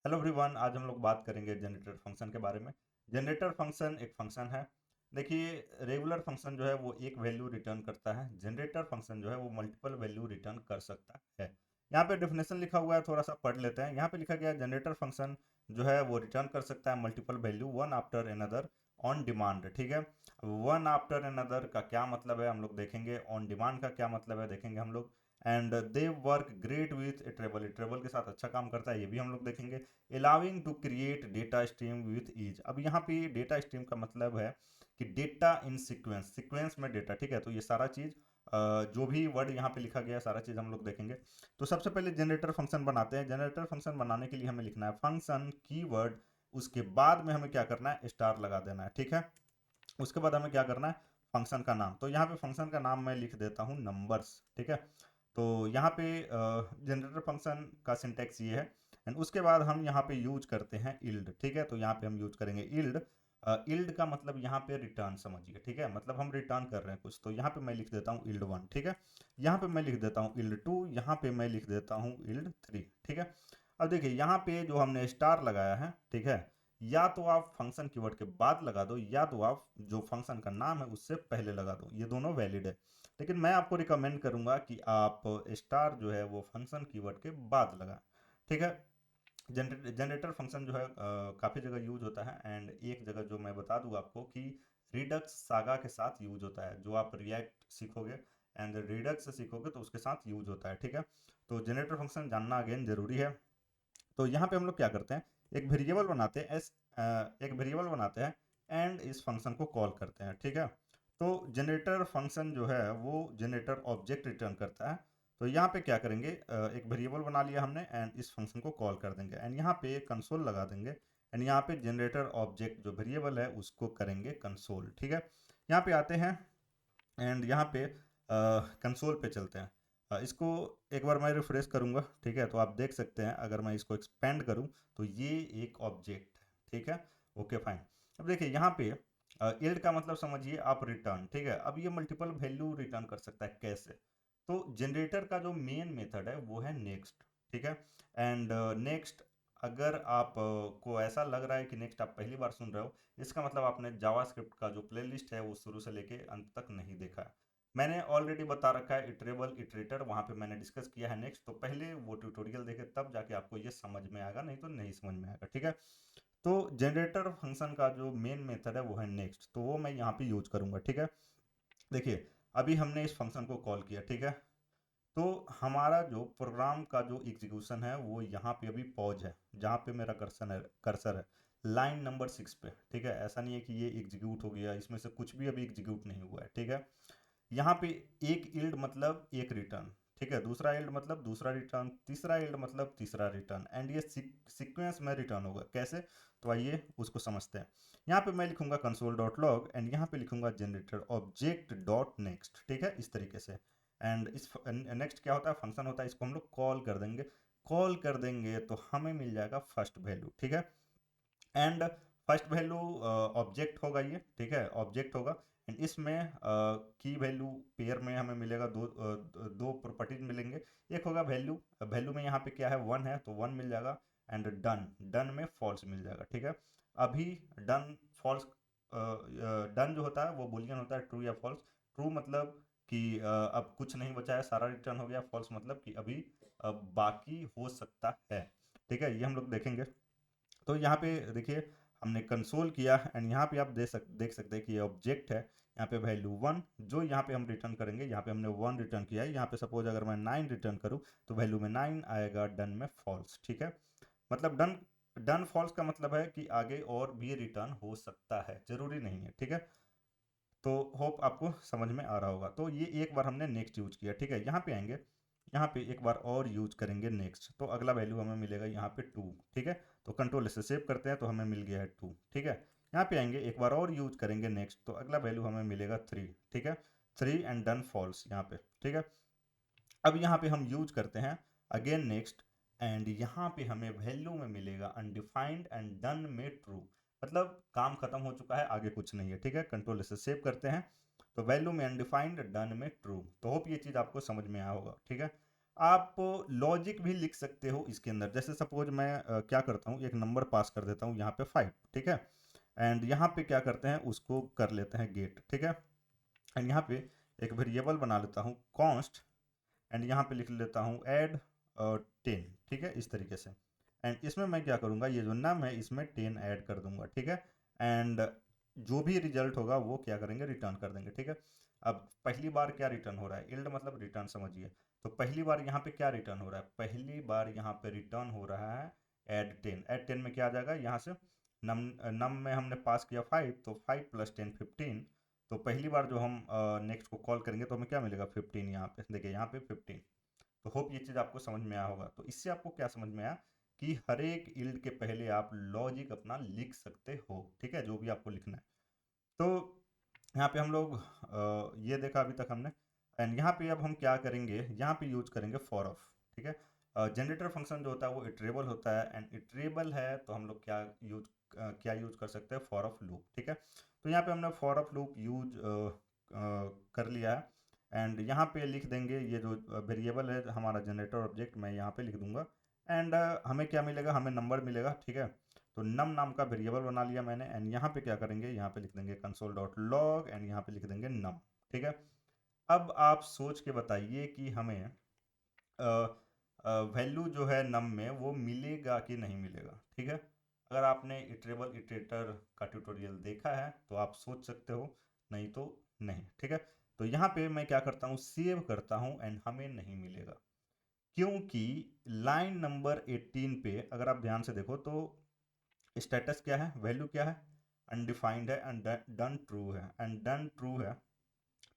Hello everyone, आज हम लोग बात करेंगे जनरेटर फंक्शन के बारे में। जनरेटर फंक्शन एक फंक्शन है। देखिए, रेगुलर फंक्शन जो है वो एक वैल्यू रिटर्न करता है। जनरेटर फंक्शन जो है वो मल्टीपल वैल्यू रिटर्न कर सकता है। यहाँ पे डेफिनेशन लिखा हुआ है, थोड़ा सा पढ़ लेते हैं। यहाँ पे लिखा गया है जनरेटर फंक्शन जो है वो रिटर्न कर सकता है multiple value one after another on demand. ठीक है, वन आफ्टर अनदर का क्या मतलब है हम लोग देखेंगे, ऑन डिमांड का क्या मतलब है देखेंगे हम लोग। And they work great with a treble के साथ अच्छा काम करता है, ये भी हम लोग देखेंगे। Allowing to create data stream with ease. अब यहाँ पे डेटा स्ट्रीम का मतलब है कि डेटा इन सीक्वेंस, सीक्वेंस में डेटा। ठीक है, तो ये सारा चीज जो भी वर्ड यहाँ पे लिखा गया है सारा चीज हम लोग देखेंगे। तो सबसे पहले जनरेटर फंक्शन बनाते हैं। जनरेटर फंक्शन बनाने के लिए हमें लिखना है फंक्शन कीवर्ड, उसके बाद में हमें क्या करना है, स्टार लगा देना है। ठीक है, उसके बाद हमें क्या करना है, फंक्शन का नाम। तो यहाँ पे फंक्शन का नाम मैं लिख देता हूँ नंबर्स। ठीक है, तो यहाँ पे जनरेटर फंक्शन का सिंटेक्स ये है। एंड उसके बाद हम यहाँ पे यूज करते हैं इल्ड। ठीक है, तो यहाँ पे हम यूज करेंगे इल्ड। इल्ड का मतलब यहाँ पे रिटर्न समझिए। ठीक है, मतलब हम रिटर्न कर रहे हैं कुछ, तो यहाँ पे मैं लिख देता हूँ इल्ड वन। ठीक है, यहाँ पे मैं लिख देता हूँ इल्ड टू, यहाँ पे मैं लिख देता हूँ इल्ड थ्री। ठीक है, अब देखिए यहाँ पे जो हमने स्टार लगाया है, ठीक है, या तो आप फंक्शन कीवर्ड के बाद लगा दो, या तो आप जो फंक्शन का नाम है उससे पहले लगा दो, ये दोनों वैलिड है। लेकिन मैं आपको रिकमेंड करूंगा कि आप स्टार जो है वो फंक्शन कीवर्ड के बाद लगाएं। ठीक है, जनरेटर फंक्शन जो है काफ़ी जगह यूज होता है। एंड एक जगह जो मैं बता दूं आपको कि रिडक्स सागा के साथ यूज होता है। जो आप रिएक्ट सीखोगे एंड रिडक्स सीखोगे तो उसके साथ यूज होता है। ठीक है, तो जनरेटर फंक्शन जानना अगेन जरूरी है। तो यहाँ पे हम लोग क्या करते हैं, एक वेरिएबल बनाते हैं एक वेरिएबल बनाते हैं एंड इस फंक्शन को कॉल करते हैं। ठीक है, तो जनरेटर फंक्शन जो है वो जनरेटर ऑब्जेक्ट रिटर्न करता है। तो यहाँ पे क्या करेंगे, एक वेरिएबल बना लिया हमने एंड इस फंक्शन को कॉल कर देंगे एंड यहाँ पे कंसोल लगा देंगे। एंड यहाँ पे जनरेटर ऑब्जेक्ट जो वेरिएबल है उसको करेंगे कंसोल। ठीक है, यहाँ पे आते हैं एंड यहाँ पे कंसोल पे चलते हैं। इसको एक बार मैं रिफ्रेश करूँगा। ठीक है, तो आप देख सकते हैं अगर मैं इसको एक्सपेंड करूँ तो ये एक ऑब्जेक्ट है। ठीक है, ओके फाइन। अब देखिए यहाँ पे इल्ड का मतलब समझिए आप रिटर्न। ठीक है, अब ये मल्टीपल वैल्यू रिटर्न कर सकता है कैसे। तो जनरेटर का जो मेन मेथड है वो है नेक्स्ट। ठीक है, एंड नेक्स्ट, अगर आप को ऐसा लग रहा है कि नेक्स्ट आप पहली बार सुन रहे हो, इसका मतलब आपने जावास्क्रिप्ट का जो प्लेलिस्ट है वो शुरू से लेके अंत तक नहीं देखा है। मैंने ऑलरेडी बता रखा है इटरेबल इटरेटर, वहाँ पे मैंने डिस्कस किया है नेक्स्ट। तो पहले वो ट्यूटोरियल देखे तब जाके आपको ये समझ में आएगा, नहीं तो नहीं समझ में आएगा। ठीक है, तो जनरेटर फंक्शन का जो मेन मेथड है वो है नेक्स्ट, तो वो मैं यहाँ पे यूज करूंगा। ठीक है, देखिए अभी हमने इस फंक्शन को कॉल किया। ठीक है, तो हमारा जो प्रोग्राम का जो एग्जीक्यूशन है वो यहाँ पे अभी पॉज है, जहाँ पे मेरा कर्सर है लाइन नंबर 6 पे। ठीक है, ऐसा नहीं है कि ये एग्जीक्यूट हो गया, इसमें से कुछ भी अभी एग्जीक्यूट नहीं हुआ है। ठीक है, यहाँ पे एक इल्ड मतलब एक रिटर्न। ठीक है, दूसरा इल्ड मतलब दूसरा रिटर्न, तीसरा इल्ड मतलब तीसरा रिटर्न, एंड ये सीक्वेंस में रिटर्न होगा कैसे। तो आइए उसको समझते हैं। यहाँ पे मैं लिखूंगा कंसोल डॉट लॉग एंड यहाँ पे लिखूंगा जनरेटर ऑब्जेक्ट डॉट नेक्स्ट। ठीक है, इस तरीके से। एंड इस नेक्स्ट क्या होता है, फंक्शन होता है, इसको हम लोग कॉल कर देंगे। कॉल कर देंगे तो हमें मिल जाएगा फर्स्ट वैल्यू। ठीक है, एंड फर्स्ट वैल्यू ऑब्जेक्ट होगा ये। ठीक है, ऑब्जेक्ट होगा एंड इसमें की वैल्यू पेयर में हमें मिलेगा दो प्रॉपर्टीज मिलेंगे। एक होगा वैल्यू, वैल्यू में यहाँ पे क्या है, वन है तो वन मिल जाएगा। एंड डन, डन में फॉल्स मिल जाएगा। ठीक है, अभी डन फॉल्स, डन जो होता है वो बुलियन होता है, ट्रू या फॉल्स। ट्रू मतलब कि अब कुछ नहीं बचा है, सारा रिटर्न हो गया। फॉल्स मतलब कि अभी बाकी हो सकता है। ठीक है, ये हम लोग देखेंगे। तो यहाँ पे देखिए हमने कंसोल किया एंड यहाँ पे आप देख सकते हैं कि ये ऑब्जेक्ट है। यहाँ पे वैल्यू वन जो यहाँ पे हम रिटर्न करेंगे, यहाँ पे हमने वन रिटर्न किया है। यहाँ पे सपोज अगर मैं नाइन रिटर्न करूँ तो वैल्यू में नाइन आएगा, डन में फॉल्स। ठीक है, मतलब डन, डन फॉल्स का मतलब है कि आगे और भी रिटर्न हो सकता है, जरूरी नहीं है। ठीक है, तो होप आपको समझ में आ रहा होगा। तो ये एक बार हमने नेक्स्ट यूज किया। ठीक है, यहाँ पे आएंगे, यहाँ पे एक बार और यूज करेंगे नेक्स्ट, तो अगला वैल्यू हमें मिलेगा यहाँ पे टू। ठीक है, तो कंट्रोल से सेव करते हैं तो हमें मिल गया है टू। ठीक है, यहाँ पे आएंगे, एक बार और यूज करेंगे नेक्स्ट, तो अगला वैल्यू हमें मिलेगा थ्री। ठीक है, थ्री एंड डन फॉल्स यहाँ पे। ठीक है, अब यहाँ पे हम यूज करते हैं अगेन नेक्स्ट एंड यहाँ पे हमें वैल्यू में मिलेगा अनडिफाइंड एंड डन में ट्रू। मतलब काम खत्म हो चुका है, आगे कुछ नहीं है। ठीक है, कंट्रोल से सेव करते हैं तो वैल्यू में अनडिफाइंड, डन में ट्रू। तो होप ये चीज आपको समझ में आया होगा। ठीक है, आप लॉजिक भी लिख सकते हो इसके अंदर। जैसे सपोज मैं क्या करता हूँ, एक नंबर पास कर देता हूँ यहाँ पे 5, ठीक है, एंड यहाँ पे क्या करते हैं, उसको कर लेते हैं गेट, ठीक है, एंड यहाँ पे एक वेरिएबल बना लेता हूँ कॉन्स्ट, एंड यहाँ पे लिख लेता हूँ ऐड 10, ठीक है, इस तरीके से। एंड इसमें मैं क्या करूँगा, ये जो नम है इसमें 10 ऐड कर दूंगा, ठीक है, एंड जो भी रिजल्ट होगा वो क्या करेंगे, रिटर्न कर देंगे, ठीक है। अब पहली बार क्या रिटर्न हो रहा है, इल्ड मतलब रिटर्न समझिए। तो पहली बार यहाँ पे क्या रिटर्न हो रहा है, पहली बार यहाँ पे रिटर्न हो रहा है ऐड 10 में क्या आ जाएगा, यहाँ से नम नम में हमने पास किया 5, तो 5 + 10 15। तो पहली बार जो हम नेक्स्ट को कॉल करेंगे तो हमें क्या मिलेगा, 15, यहाँ पे देखिए, यहाँ पे 15। तो होप ये चीज़ आपको समझ में आया होगा। तो इससे आपको क्या समझ में आया कि हर एक इल्ड के पहले आप लॉजिक अपना लिख सकते हो, ठीक है, जो भी आपको लिखना है। तो यहाँ पे हम लोग ये देखा अभी तक हमने, एंड यहाँ पे अब हम क्या करेंगे, यहाँ पे यूज करेंगे फॉर ऑफ, ठीक है। जनरेटर फंक्शन जो होता है वो इटरेबल होता है, एंड इटरेबल है तो हम लोग क्या यूज कर सकते हैं, फॉर ऑफ लूप, ठीक है। तो यहाँ पे हमने फॉर ऑफ लूप यूज कर लिया है, एंड यहाँ पे लिख देंगे ये जो वेरिएबल है हमारा जनरेटर ऑब्जेक्ट, मैं यहाँ पे लिख दूंगा, एंड हमें क्या मिलेगा, हमें नंबर मिलेगा, ठीक है। तो नम नाम का वेरिएबल बना लिया मैंने, एंड यहाँ पे क्या करेंगे, यहाँ पे लिख देंगे console.log, एंड यहाँ पे लिख देंगे नम, ठीक है। अब आप सोच के बताइए कि हमें वैल्यू जो है नम में वो मिलेगा कि नहीं मिलेगा, ठीक है। अगर आपने इटरेबल इटरेटर का ट्यूटोरियल देखा है तो आप सोच सकते हो, नहीं तो नहीं, ठीक है। तो यहाँ पे मैं क्या करता हूँ, सेव करता हूँ, एंड हमें नहीं मिलेगा, क्योंकि लाइन नंबर 18 पे अगर आप ध्यान से देखो तो स्टेटस क्या है, वैल्यू क्या है, अनडिफाइंड है, एंड डन ट्रू है, एंड डन ट्रू है।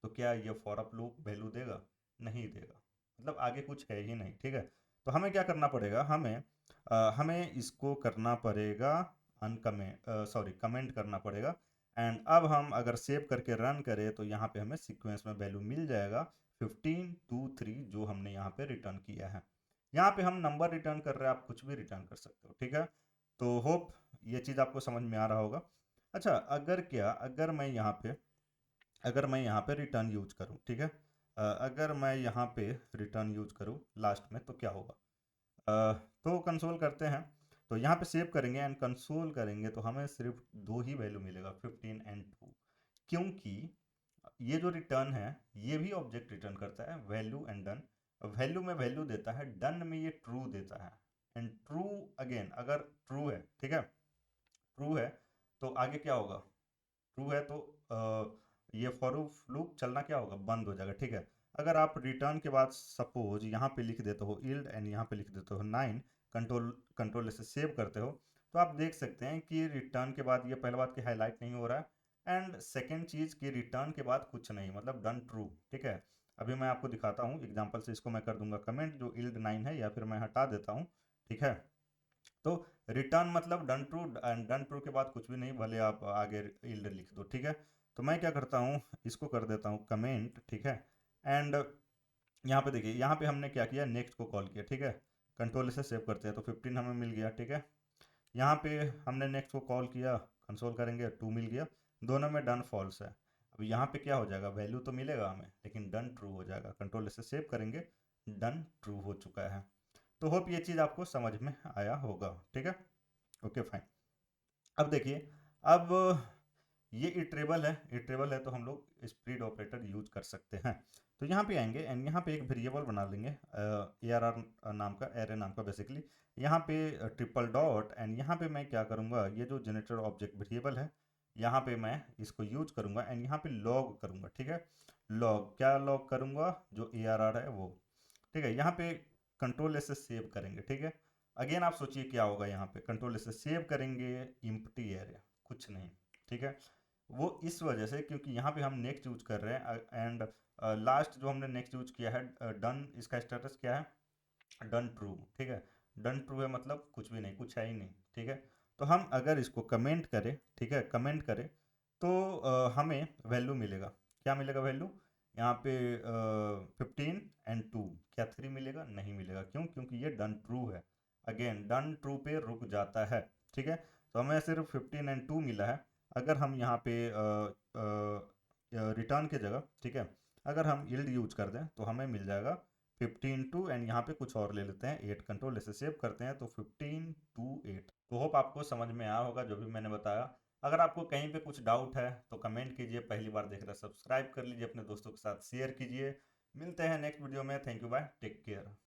तो क्या ये फॉर अप लूप वैल्यू देगा, नहीं देगा, मतलब आगे कुछ है ही नहीं, ठीक है। तो हमें क्या करना पड़ेगा, हमें इसको करना पड़ेगा कमेंट करना पड़ेगा। एंड अब हम अगर सेव करके रन करें तो यहाँ पे हमें सीक्वेंस में वैल्यू मिल जाएगा 15 2 3, जो हमने यहाँ पे रिटर्न किया है। यहाँ पे हम नंबर रिटर्न कर रहे हैं, आप कुछ भी रिटर्न कर सकते हो, ठीक है। तो होप ये चीज़ आपको समझ में आ रहा होगा। अच्छा, अगर मैं यहाँ पे रिटर्न यूज करूँ, ठीक है, अगर मैं यहाँ पे रिटर्न यूज करूँ लास्ट में तो क्या होगा, तो कंसोल करते हैं, तो यहाँ पे सेव करेंगे एंड कंसोल करेंगे तो हमें सिर्फ दो ही वैल्यू मिलेगा, 15 एंड 2, क्योंकि ये जो रिटर्न है ये भी ऑब्जेक्ट रिटर्न करता है वैल्यू एंड डन। वैल्यू में वैल्यू देता है, डन में ये ट्रू देता है, एंड ट्रू अगेन, अगर ट्रू है, ठीक है, ट्रू है तो आगे क्या होगा, ट्रू है तो ये फॉर लूप चलना क्या होगा, बंद हो जाएगा, ठीक है। अगर आप रिटर्न के बाद सपोज यहाँ पे लिख देते हो इल्ड, एंड यहाँ पे लिख देते हो 9, कंट्रोल से सेव करते हो, तो आप देख सकते हैं कि रिटर्न के बाद ये पहला बात की हाईलाइट नहीं हो रहा है, एंड सेकेंड चीज़ कि रिटर्न के बाद कुछ नहीं, मतलब डन ट्रू, ठीक है। अभी मैं आपको दिखाता हूँ एग्जाम्पल से, इसको मैं कर दूंगा कमेंट जो इल्ड 9 है, या फिर मैं हटा देता हूँ, ठीक है। तो रिटर्न मतलब done true, and done true के बाद कुछ भी नहीं, भले आप आगे इल्ड लिख दो, ठीक है। तो मैं क्या करता हूँ, इसको कर देता हूँ कमेंट, ठीक है, एंड यहाँ पे देखिए, यहाँ पे हमने क्या किया, नेक्स्ट को कॉल किया, ठीक है, कंट्रोल से सेव करते हैं तो 15 हमें मिल गया, ठीक है। यहाँ पे हमने नेक्स्ट को कॉल किया, कंसोल करेंगे, 2 मिल गया, दोनों में डन फॉल्स है। अब यहाँ पे क्या हो जाएगा, वैल्यू तो मिलेगा हमें लेकिन डन ट्रू हो जाएगा, कंट्रोल से सेव करेंगे, डन ट्रू हो चुका है। तो होप ये चीज़ आपको समझ में आया होगा, ठीक है, ओके फाइन। अब देखिए, अब ये इटरेबल है तो हम लोग स्प्लिट ऑपरेटर यूज कर सकते हैं। तो यहाँ पे आएंगे एंड यहाँ पे एक वेरिएबल बना लेंगे ARR नाम का, एरे नाम का बेसिकली। यहाँ पे ट्रिपल डॉट, एंड यहाँ पे मैं क्या करूँगा, ये जो जनरेटर ऑब्जेक्ट वेरिएबल है यहाँ पे मैं इसको यूज करूँगा, एंड यहाँ पे लॉग करूँगा, ठीक है। क्या लॉग करूँगा, जो ARR है वो, ठीक है। यहाँ पे कंट्रोल से सेव करेंगे, ठीक है। अगेन आप सोचिए क्या होगा, यहाँ पे कंट्रोल से सेव करेंगे, इम्प्टी एरे, कुछ नहीं, ठीक है। वो इस वजह से क्योंकि यहाँ पे हम नेक्स्ट यूज कर रहे हैं, एंड लास्ट जो हमने नेक्स्ट यूज किया है डन, इसका स्टेटस क्या है, डन ट्रू, ठीक है। डन ट्रू है मतलब कुछ भी नहीं, कुछ है ही नहीं, ठीक है। तो हम अगर इसको कमेंट करें, ठीक है, कमेंट करें तो हमें वैल्यू मिलेगा, क्या मिलेगा वैल्यू, यहाँ पे 15 एंड 2, क्या 3 मिलेगा, नहीं मिलेगा, क्यों, क्योंकि ये डन ट्रू है। अगेन डन ट्रू पे रुक जाता है, ठीक है। तो हमें सिर्फ 15 एंड 2 मिला है। अगर हम यहाँ पे रिटर्न की जगह, ठीक है, अगर हम यील्ड यूज कर दें तो हमें मिल जाएगा 15 एंड यहाँ पे कुछ और ले लेते हैं 8, कंट्रोल ऐसे सेव करते हैं तो 15 to 8। तो होप आपको समझ में आया होगा जो भी मैंने बताया। अगर आपको कहीं पे कुछ डाउट है तो कमेंट कीजिए, पहली बार देख रहे हैं सब्सक्राइब कर लीजिए, अपने दोस्तों के साथ शेयर कीजिए। मिलते हैं नेक्स्ट वीडियो में। Thank you, bye, take care.